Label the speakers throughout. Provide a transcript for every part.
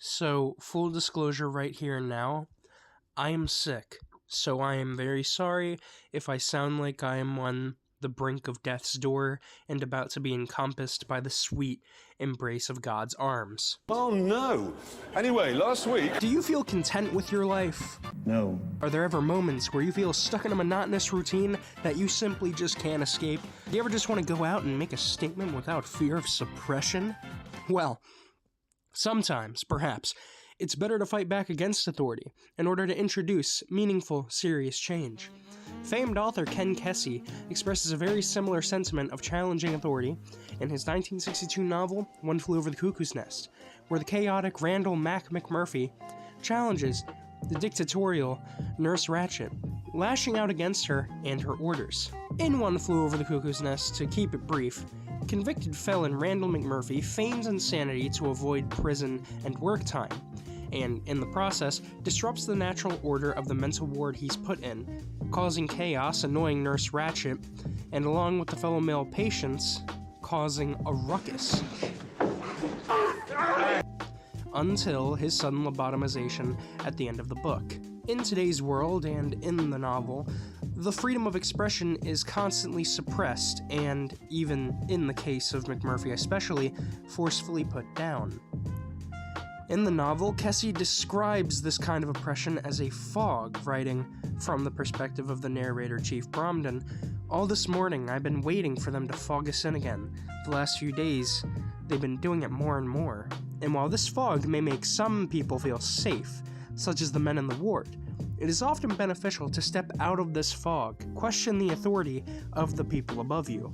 Speaker 1: So, full disclosure right here and now, I am sick, so I am very sorry if I sound like I am on the brink of death's door and about to be encompassed by the sweet embrace of God's arms.
Speaker 2: Oh no! Anyway, last week...
Speaker 1: Do you feel content with your life?
Speaker 3: No.
Speaker 1: Are there ever moments where you feel stuck in a monotonous routine that you simply just can't escape? Do you ever just want to go out and make a statement without fear of suppression? Well, sometimes, perhaps, it's better to fight back against authority in order to introduce meaningful, serious change. Famed author Ken Kesey expresses a very similar sentiment of challenging authority in his 1962 novel, One Flew Over the Cuckoo's Nest, where the chaotic Randall Mac McMurphy challenges the dictatorial Nurse Ratched, lashing out against her and her orders. In One Flew Over the Cuckoo's Nest, to keep it brief, convicted felon Randall McMurphy feigns insanity to avoid prison and work time, and, in the process, disrupts the natural order of the mental ward he's put in, causing chaos, annoying Nurse Ratched, and along with the fellow male patients, causing a ruckus. Until his sudden lobotomization at the end of the book. In today's world, and in the novel, the freedom of expression is constantly suppressed, and, even in the case of McMurphy especially, forcefully put down. In the novel, Kesey describes this kind of oppression as a fog, writing, from the perspective of the narrator Chief Bromden, "All this morning I've been waiting for them to fog us in again. The last few days, they've been doing it more and more. And while this fog may make some people feel safe, such as the men in the ward, it is often beneficial to step out of this fog, question the authority of the people above you."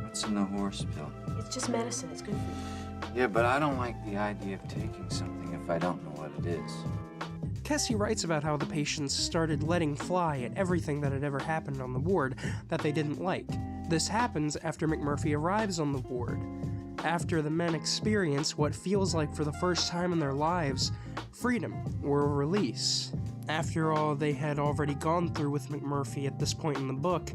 Speaker 4: What's in the horse pill?
Speaker 5: It's just medicine. It's good for you.
Speaker 4: Yeah, but I don't like the idea of taking something if I don't know what it is.
Speaker 1: Kesey writes about how the patients started letting fly at everything that had ever happened on the ward that they didn't like. This happens after McMurphy arrives on the ward, after the men experience what feels like for the first time in their lives, freedom or release. After all they had already gone through with McMurphy at this point in the book,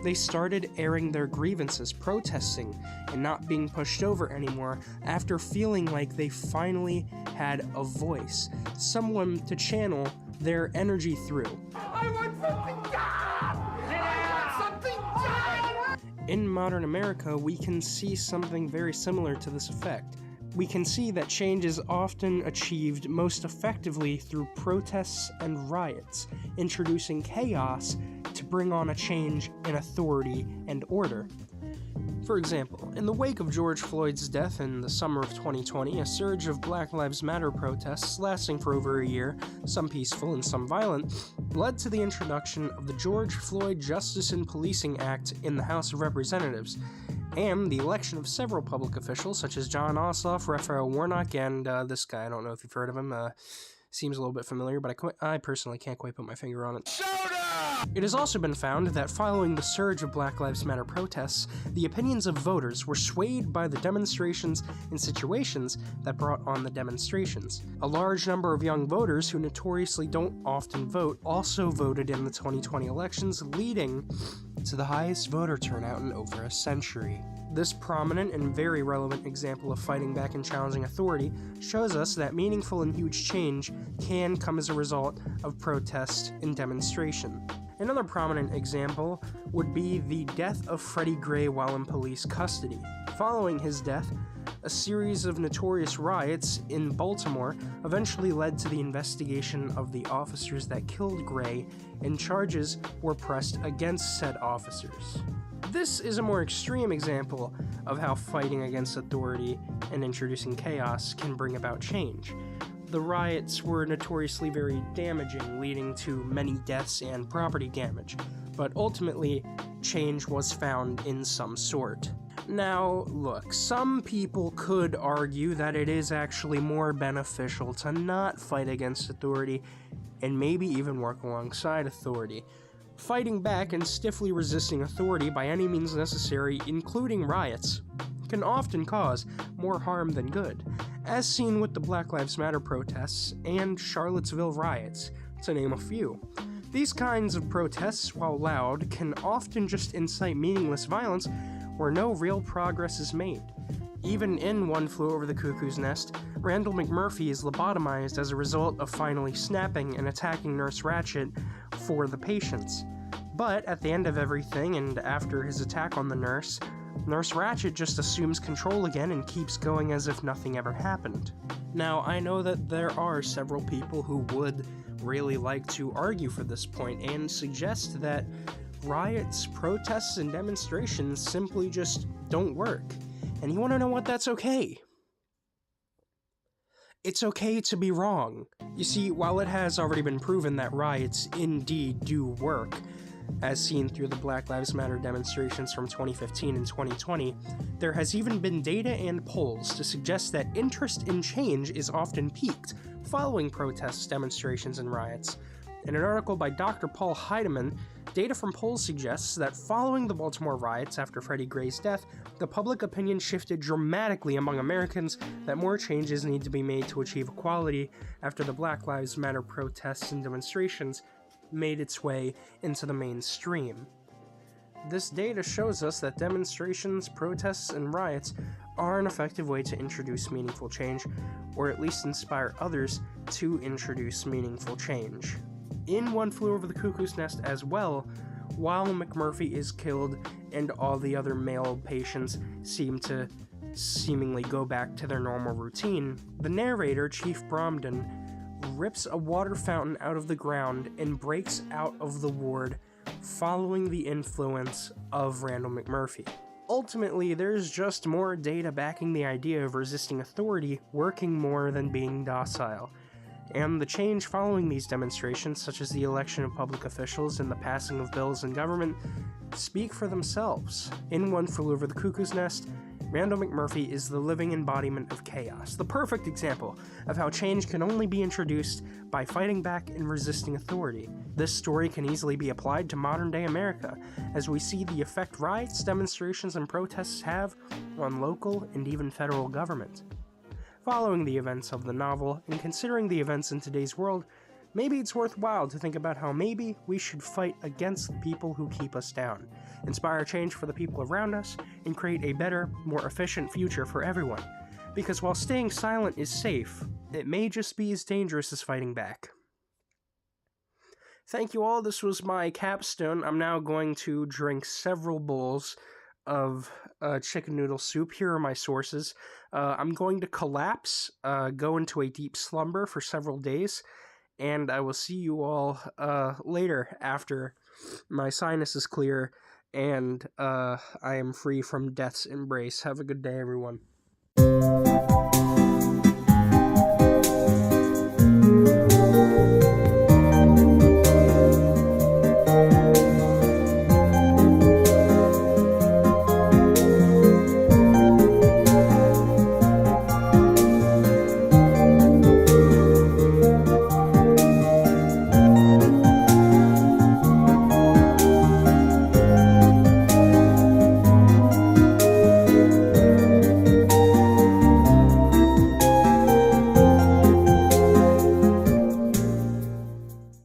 Speaker 1: they started airing their grievances, protesting, and not being pushed over anymore after feeling like they finally had a voice, someone to channel their energy through.
Speaker 6: I want something done! I want something done!
Speaker 1: In modern America, we can see something very similar to this effect. We can see that change is often achieved most effectively through protests and riots, introducing chaos to bring on a change in authority and order. For example, in the wake of George Floyd's death in the summer of 2020, a surge of Black Lives Matter protests lasting for over a year, some peaceful and some violent, led to the introduction of the George Floyd Justice and Policing Act in the House of Representatives, and the election of several public officials such as John Ossoff, Raphael Warnock, and this guy, I don't know if you've heard of him, seems a little bit familiar, but I personally can't quite put my finger on it. It has also been found that following the surge of Black Lives Matter protests, the opinions of voters were swayed by the demonstrations and situations that brought on the demonstrations. A large number of young voters who notoriously don't often vote also voted in the 2020 elections, leading to the highest voter turnout in over a century. This prominent and very relevant example of fighting back and challenging authority shows us that meaningful and huge change can come as a result of protest and demonstration. Another prominent example would be the death of Freddie Gray while in police custody. Following his death, a series of notorious riots in Baltimore eventually led to the investigation of the officers that killed Gray, and charges were pressed against said officers. This is a more extreme example of how fighting against authority and introducing chaos can bring about change. The riots were notoriously very damaging, leading to many deaths and property damage, but ultimately, change was found in some sort. Now, look, some people could argue that it is actually more beneficial to not fight against authority and maybe even work alongside authority. Fighting back and stiffly resisting authority by any means necessary, including riots, can often cause more harm than good, as seen with the Black Lives Matter protests and Charlottesville riots, to name a few. These kinds of protests, while loud, can often just incite meaningless violence where no real progress is made. Even in One Flew Over the Cuckoo's Nest, Randall McMurphy is lobotomized as a result of finally snapping and attacking Nurse Ratched for the patients. But at the end of everything, and after his attack on the nurse, Nurse Ratched just assumes control again and keeps going as if nothing ever happened. Now, I know that there are several people who would really like to argue for this point and suggest that riots, protests, and demonstrations simply just don't work. And you want to know what? That's okay. It's okay to be wrong. You see, while it has already been proven that riots indeed do work, as seen through the Black Lives Matter demonstrations from 2015 and 2020, there has even been data and polls to suggest that interest in change is often peaked following protests, demonstrations, and riots. In an article by Dr. Paul Heidemann, data from polls suggests that following the Baltimore riots after Freddie Gray's death, the public opinion shifted dramatically among Americans that more changes need to be made to achieve equality after the Black Lives Matter protests and demonstrations made its way into the mainstream. This data shows us that demonstrations, protests, and riots are an effective way to introduce meaningful change, or at least inspire others to introduce meaningful change. In One Flew Over the Cuckoo's Nest as well, while McMurphy is killed and all the other male patients seem to seemingly go back to their normal routine, the narrator, Chief Bromden, rips a water fountain out of the ground and breaks out of the ward following the influence of Randall McMurphy. Ultimately, there's just more data backing the idea of resisting authority working more than being docile. And the change following these demonstrations, such as the election of public officials and the passing of bills in government, speak for themselves. In One Flew Over the Cuckoo's Nest, Randall McMurphy is the living embodiment of chaos, the perfect example of how change can only be introduced by fighting back and resisting authority. This story can easily be applied to modern-day America, as we see the effect riots, demonstrations, and protests have on local and even federal government. Following the events of the novel, and considering the events in today's world, maybe it's worthwhile to think about how maybe we should fight against the people who keep us down, inspire change for the people around us, and create a better, more efficient future for everyone. Because while staying silent is safe, it may just be as dangerous as fighting back. Thank you all, this was my capstone. I'm now going to drink several bowls of chicken noodle soup. Here are my sources. I'm going to collapse, go into a deep slumber for several days, and I will see you all later after my sinus is clear and I am free from death's embrace. Have a good day, everyone.